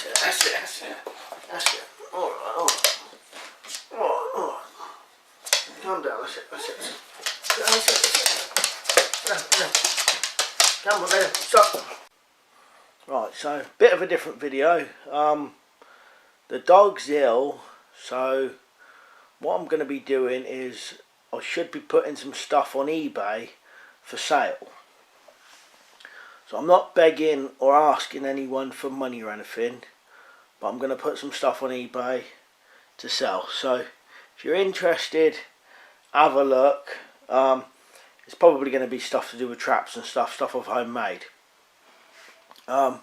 That's it, that's it, that's it. That's it. Alright, alright. Alright. Calm down, that's it, that's it. That's it. Come on, there, stop. Right, so, bit of a different video. The dog's ill, so what I'm going to be doing is I should be putting some stuff on eBay for sale. So I'm not begging or asking anyone for money or anything, but I'm going to put some stuff on eBay to sell. So if you're interested, have a look. It's probably going to be stuff to do with traps and stuff I've homemade. So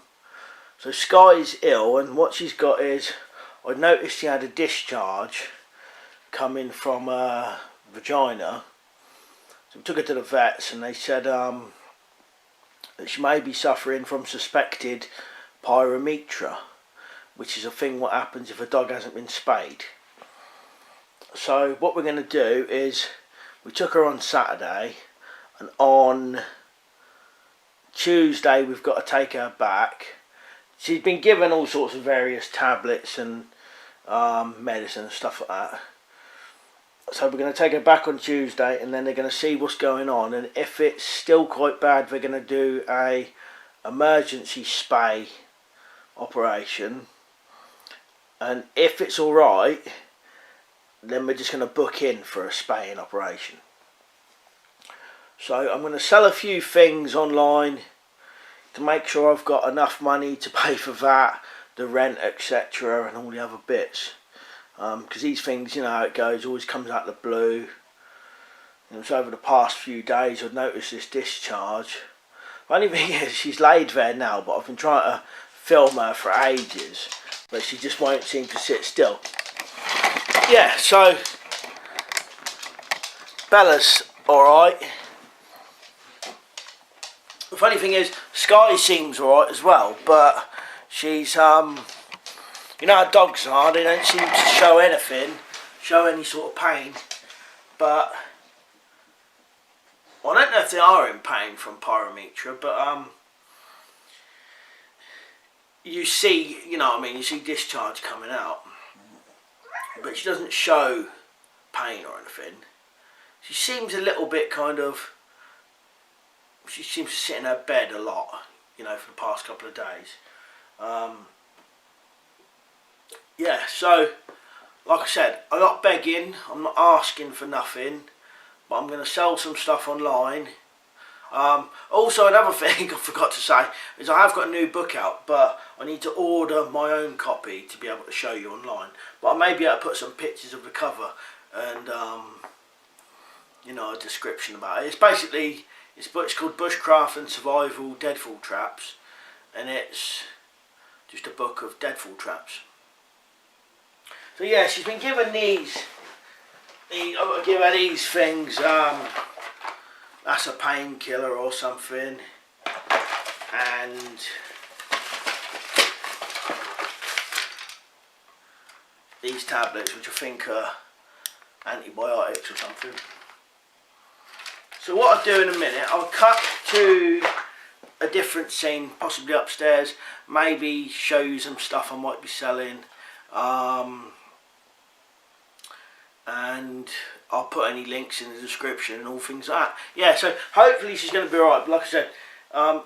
Skye's ill, and what she's got is, I noticed she had a discharge coming from her vagina. So we took her to the vets, and they said that she may be suffering from suspected pyometra, which is a thing what happens if a dog hasn't been spayed. So what we're going to do is, we took her on Saturday, and on Tuesday we've got to take her back. She's been given all sorts of various tablets and medicine and stuff like that. So we're going to take her back on Tuesday, and then they're going to see what's going on, and if it's still quite bad, they're going to do a emergency spay operation, and if it's alright, then we're just going to book in for a spaying operation. So I'm going to sell a few things online to make sure I've got enough money to pay for that, the rent, etc., and all the other bits. Because these things, you know how it goes, always comes out of the blue. And so over the past few days I've noticed this discharge. The only thing is, she's laid there now, but I've been trying to film her for ages, but she just won't seem to sit still. Yeah, so Bella's alright. The funny thing is, Skye seems alright as well, but she's you know how dogs are, they don't seem to show anything, show any sort of pain, but well, I don't know if they are in pain from pyometra, but you see, you know what I mean, you see discharge coming out, but she doesn't show pain or anything. She seems a little bit kind of, she seems to sit in her bed a lot, you know, for the past couple of days. Yeah, so like I said, I'm not begging, I'm not asking for nothing, but I'm going to sell some stuff online. Also, another thing I forgot to say is I have got a new book out, but I need to order my own copy to be able to show you online. But I may be able to put some pictures of the cover and you know, a description about it. It's basically, it's called Bushcraft and Survival Deadfall Traps, and it's just a book of deadfall traps. So yeah, she's been given these I've got to give her these things, that's a painkiller or something, and these tablets, which I think are antibiotics or something. So what I'll do in a minute, I'll cut to a different scene, possibly upstairs, maybe show you some stuff I might be selling, and I'll put any links in the description and all things like that. Yeah, so hopefully she's going to be alright. But like I said,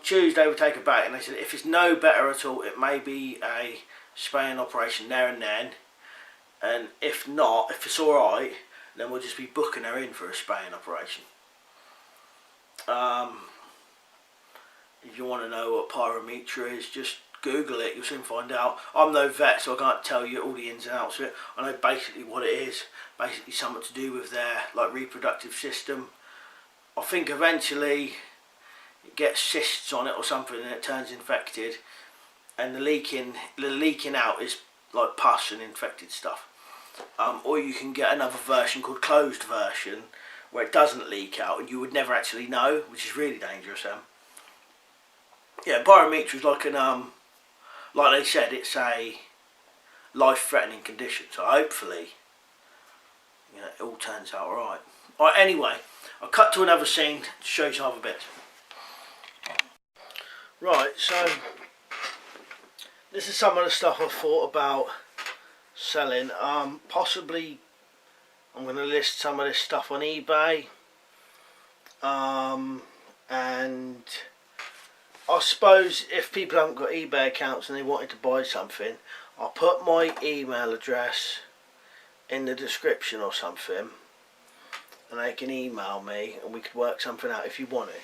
Tuesday we'll take her back, and they said if it's no better at all, it may be a spaying operation there and then, and if not, if it's alright, then we'll just be booking her in for a spaying operation. If you want to know what pyometra is, just Google it, you'll soon find out. I'm no vet, so I can't tell you all the ins and outs of it. I know basically what it is, basically something to do with their reproductive system. I think eventually it gets cysts on it or something, and it turns infected, and the leaking out is like pus and infected stuff. Or you can get another version called closed version, where it doesn't leak out and you would never actually know, which is really dangerous. Yeah, pyometra is like an like they said, it's a life-threatening condition. So hopefully, you know, it all turns out alright. Alright, anyway, I'll cut to another scene to show you some other bits. Right, so this is some of the stuff I've thought about selling. Possibly I'm going to list some of this stuff on eBay. And I suppose if people haven't got eBay accounts and they wanted to buy something, I'll put my email address in the description or something, and they can email me and we could work something out if you want it.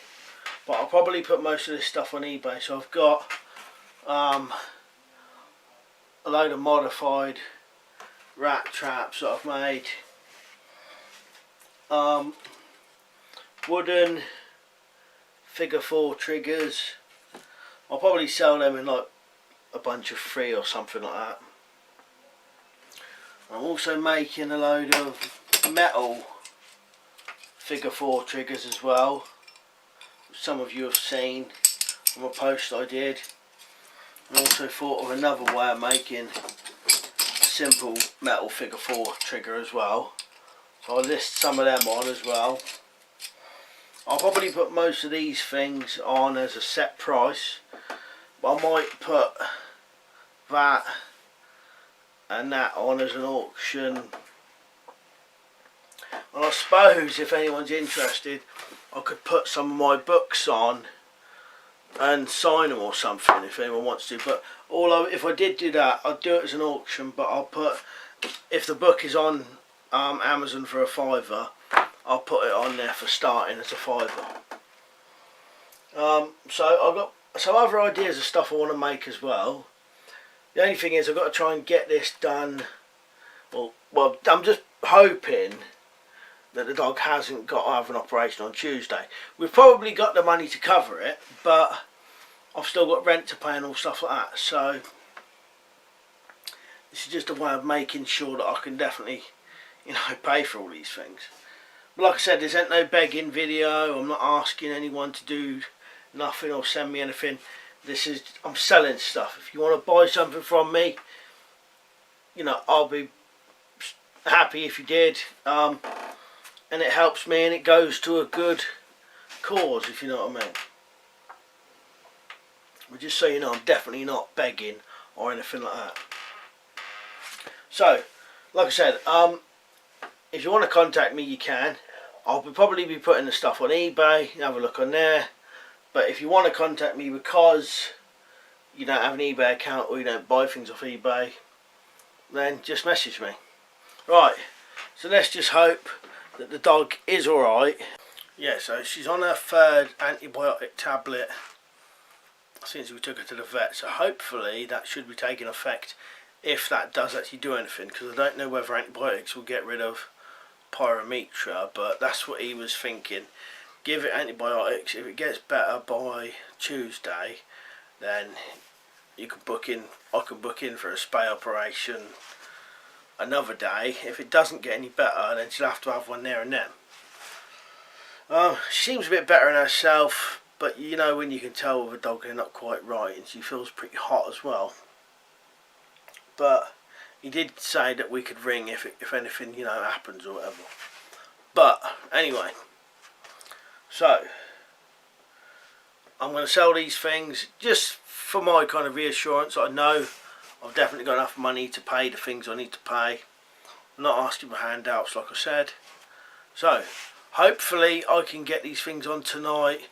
But I'll probably put most of this stuff on eBay. So I've got a load of modified rat traps that I've made, wooden figure 4 triggers. I'll probably sell them in like a bunch of 3 or something like that. I'm also making a load of metal figure 4 triggers as well, which some of you have seen from a post I did. I also thought of another way of making a simple metal figure 4 trigger as well, so I'll list some of them on as well. I'll probably put most of these things on as a set price, but I might put that and that on as an auction. And I suppose if anyone's interested, I could put some of my books on and sign them or something if anyone wants to. But if I did do that, I'd do it as an auction, but I'll put, if the book is on Amazon for a £5, I'll put it on there for starting as a £5. So I've got some other ideas of stuff I want to make as well. The only thing is I've got to try and get this done. Well, I'm just hoping that the dog hasn't got to have an operation on Tuesday. We've probably got the money to cover it, but I've still got rent to pay and all stuff like that. So this is just a way of making sure that I can definitely, pay for all these things. But like I said, this ain't no begging video. I'm not asking anyone to do nothing or send me anything. I'm selling stuff. If you want to buy something from me, I'll be happy if you did. And it helps me and it goes to a good cause, if you know what I mean. But just so you know, I'm definitely not begging or anything like that. So, like I said, if you want to contact me, you can. I'll probably be putting the stuff on eBay. Have a look on there. But if you want to contact me because you don't have an eBay account or you don't buy things off eBay, then just message me. Right, so let's just hope that the dog is alright. Yeah, so she's on her 3rd antibiotic tablet since we took her to the vet. So hopefully that should be taking effect if that does actually do anything, because I don't know whether antibiotics will get rid of pyromatra, but that's what he was thinking. Give it antibiotics. If it gets better by Tuesday, then you can book in. I can book in for a spay operation another day. If it doesn't get any better, then she'll have to have one there and then. She seems a bit better in herself, but when you can tell with a dog they're not quite right, and she feels pretty hot as well. But he did say that we could ring if anything happens or whatever. But anyway. So, I'm going to sell these things just for my kind of reassurance. I know I've definitely got enough money to pay the things I need to pay. I'm not asking for handouts like I said. So, hopefully I can get these things on tonight,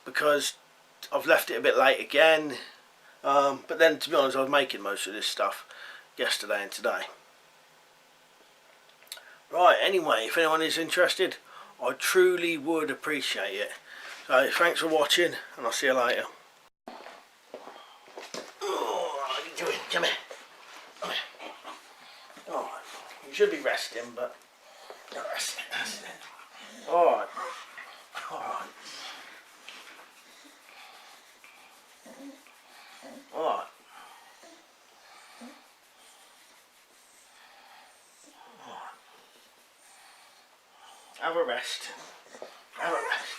because I've left it a bit late again. But then, to be honest, I was making most of this stuff yesterday and today. Right, anyway, if anyone is interested, I truly would appreciate it. So thanks for watching, and I'll see you later. Oh, what are you doing? Come here. Come here. Oh, you should be resting, but not resting. That's it. Alright. Alright. Alright. Have a rest. Have a rest.